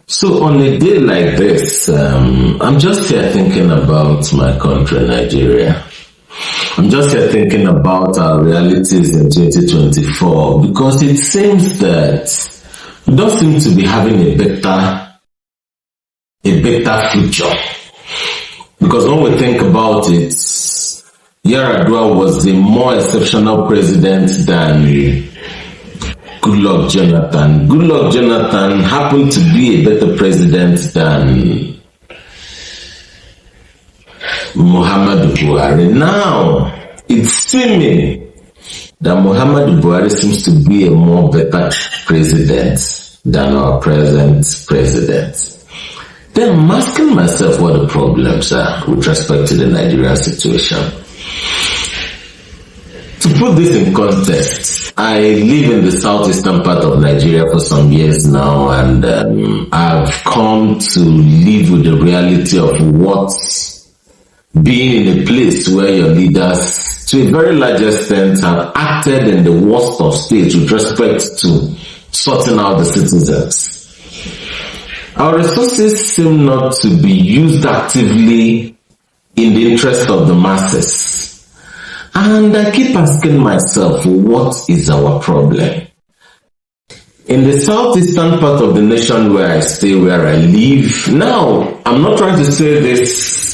So on a day like this, I'm just here thinking about my country, Nigeria. I'm just here thinking about our realities in 2024 because it seems that we don't seem to be having a better future. Because when we think about it, Yar'Adua was a more exceptional president than Goodluck Jonathan. Goodluck Jonathan happened to be a better president than Muhammadu Buhari. Now, it's seeming that Muhammadu Buhari seems to be a more better president than our present president. Then I'm asking myself what the problems are with respect to the Nigerian situation. To put this in context, I live in the southeastern part of Nigeria for some years now, and I've come to live with the reality of what being in a place where your leaders, to a very large extent, have acted in the worst of states with respect to sorting out the citizens. Our resources seem not to be used actively in the interest of the masses. And I keep asking myself, what is our problem? In the southeastern part of the nation where I stay, where I live, now, I'm not trying to say this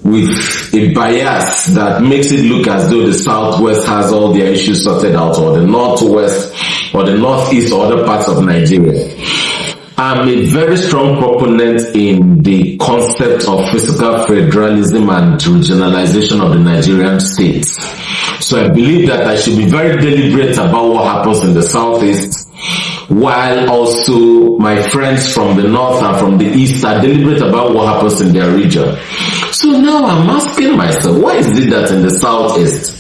with a bias that makes it look as though the southwest has all their issues sorted out, or the northwest, or the northeast, or other parts of Nigeria. I'm a very strong proponent in the concept of fiscal federalism and regionalization of the Nigerian state. So I believe that I should be very deliberate about what happens in the southeast, while also my friends from the north and from the east are deliberate about what happens in their region. So now I'm asking myself, why is it that in the southeast,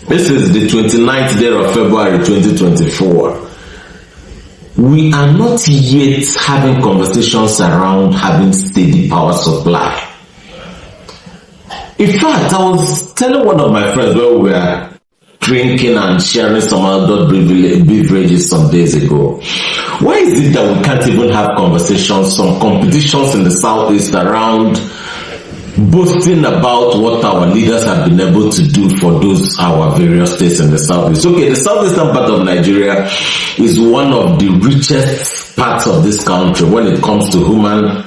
this is the 29th day of February 2024, we are not yet having conversations around having steady power supply. In fact, I was telling one of my friends when we were drinking and sharing some adult beverages some days ago, why is it that we can't even have conversations, some competitions in the southeast around boasting about what our leaders have been able to do for those our various states in the southeast? Okay, the southeastern part of Nigeria is one of the richest parts of this country when it comes to human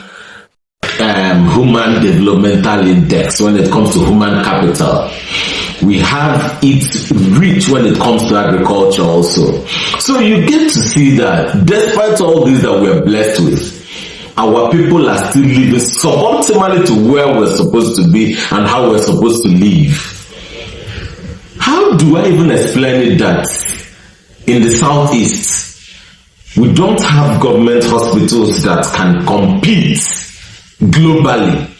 developmental index, when it comes to human capital. We have it rich when it comes to agriculture also. So you get to see that despite all this that we're blessed with, our people are still living suboptimally to where we're supposed to be and how we're supposed to live. How do I even explain it that in the southeast, we don't have government hospitals that can compete globally?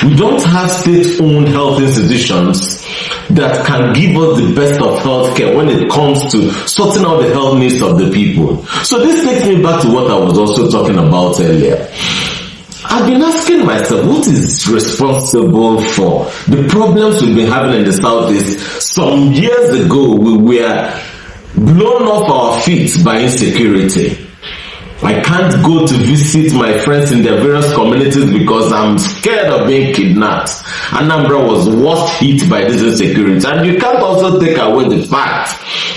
We don't have state-owned health institutions that can give us the best of healthcare when it comes to sorting out the health needs of the people. So this takes me back to what I was also talking about earlier. I've been asking myself, what is responsible for the problems we've been having in the southeast? Some years ago, we were blown off our feet by insecurity. I can't go to visit my friends in their various communities because I'm scared of being kidnapped. Anambra was worst hit by this insecurity. And you can't also take away the fact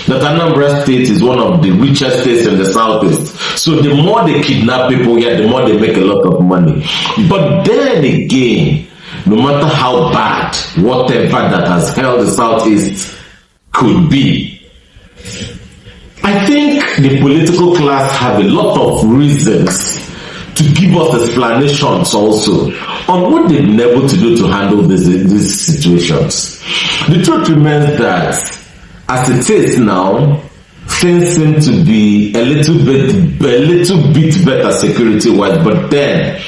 that Anambra State is one of the richest states in the southeast. So the more they kidnap people here, the more they make a lot of money. But then again, no matter how bad whatever that has held the southeast could be, I think the political class have a lot of reasons to give us explanations also on what they've been able to do to handle these situations. The truth remains that as it is now, things seem to be a little bit better security-wise, but then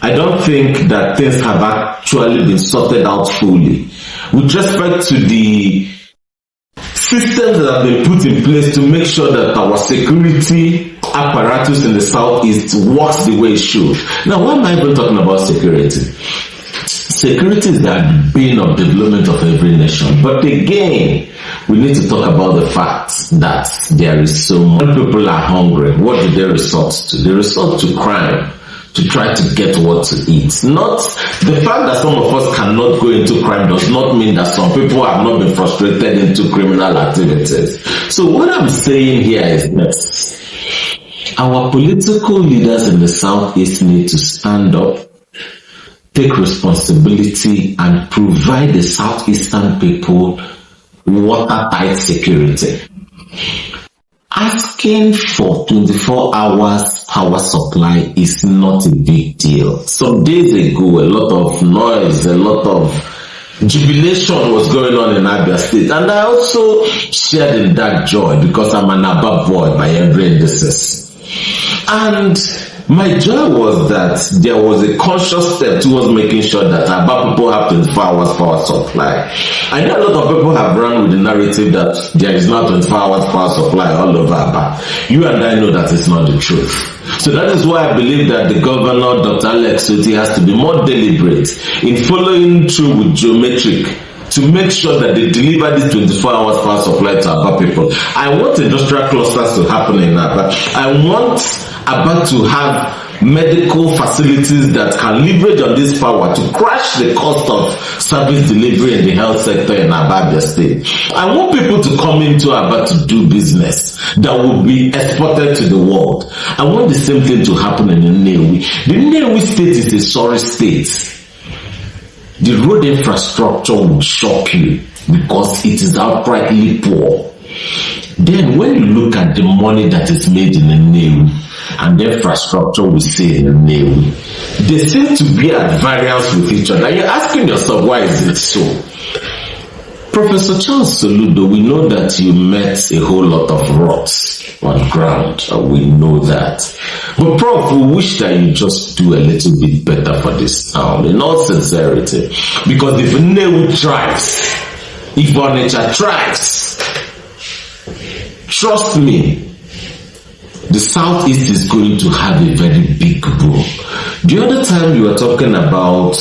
I don't think that things have actually been sorted out fully. With respect to the systems that have been put in place to make sure that our security apparatus in the southeast works the way it should. Now, why am I even talking about security? Security is the bane of development of every nation. But again, we need to talk about the fact that there is so many people are hungry. What do they resort to? They resort to crime to try to get what to eat. Not the fact that some of us cannot go into crime does not mean that some people have not been frustrated into criminal activities. So what I'm saying here is this: our political leaders in the Southeast need to stand up, take responsibility, and provide the Southeastern people watertight security. Asking for 24 hours power supply is not a big deal. Some days ago, a lot of noise, a lot of jubilation was going on in Abia State, and I also shared in that joy because I'm an Aba boy by every indices. And my joy was that there was a conscious step towards making sure that Aba people have 24 hours power supply. I know a lot of people have run with the narrative that there is not 24 hours power supply all over Aba. You and I know that it's not the truth. So that is why I believe that the governor, Dr. Alex Otti, has to be more deliberate in following through with geometric to make sure that they deliver this 24 hours power supply to Aba people. I want industrial clusters to happen in Aba. I want Aba to have medical facilities that can leverage on this power to crash the cost of service delivery in the health sector in Abia State. I want people to come into Aba to do business that will be exported to the world. I want the same thing to happen in the Nnewi. The Nnewi state is a sorry state. The road infrastructure will shock you because it is outrightly poor. Then when you look at the money that is made in the Nnewi and the infrastructure we see in the Nnewi, they seem to be at variance with each other. You're asking yourself, why is it so? Professor Charles Soludo, we know that you met a whole lot of rocks on ground. We know that. But Prof, we wish that you just do a little bit better for this town, in all sincerity. Because if Nnewi thrives, if Onitsha thrives, trust me, the Southeast is going to have a very big boom. The other time you were talking about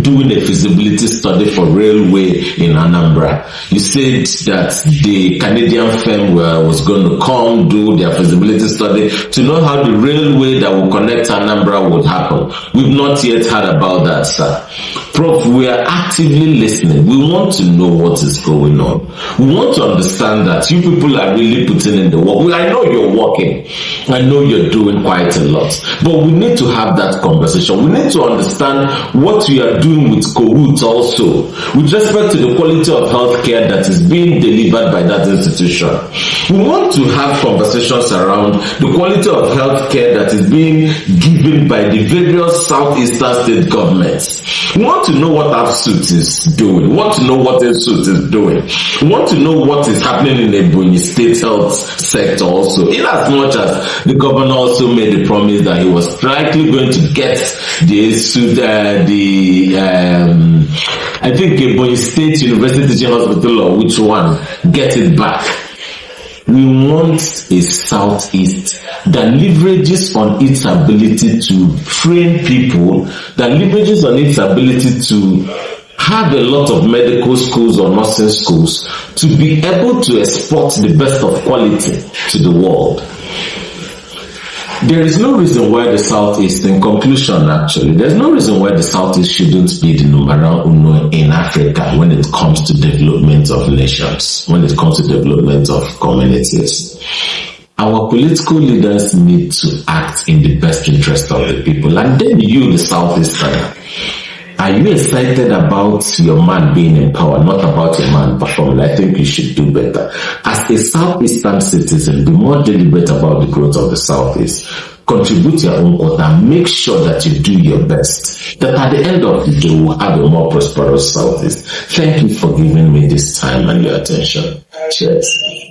doing a feasibility study for railway in Anambra. You said that the Canadian firm was going to come do their feasibility study to know how the railway that will connect Anambra would happen. We've not yet heard about that, sir. Prof, we are actively listening. We want to know what is going on. We want to understand that you people are really putting in the work. I know you're working. I know you're doing quite a lot. But we need to have that conversation. We need to understand what we are doing with Kohut also, with respect to the quality of healthcare that is being delivered by that institution. We want to have conversations around the quality of healthcare that is being given by the various southeastern state governments. We want to know what AFSUT is doing. We want to know what ESUT is doing. We want to know what is happening in the Ebonyi state health sector also. In as much as the governor also made the promise that he was likely going to get the ESUT, I think Ebonyi State University Teaching Hospital, or which one, get it back. We want a Southeast that leverages on its ability to train people, that leverages on its ability to have a lot of medical schools or nursing schools to be able to export the best of quality to the world. There is no reason why the Southeast, in conclusion actually, there's no reason why the Southeast shouldn't be the numero uno in Africa when it comes to development of nations, when it comes to development of communities. Our political leaders need to act in the best interest of the people. And then you, the Southeasterner, are you excited about your man being in power, not about your man performing? I think you should do better. As a Southeastern citizen, be more deliberate about the growth of the Southeast. Contribute your own quota. Make sure that you do your best. That at the end of the day, we'll have a more prosperous Southeast. Thank you for giving me this time and your attention. Cheers.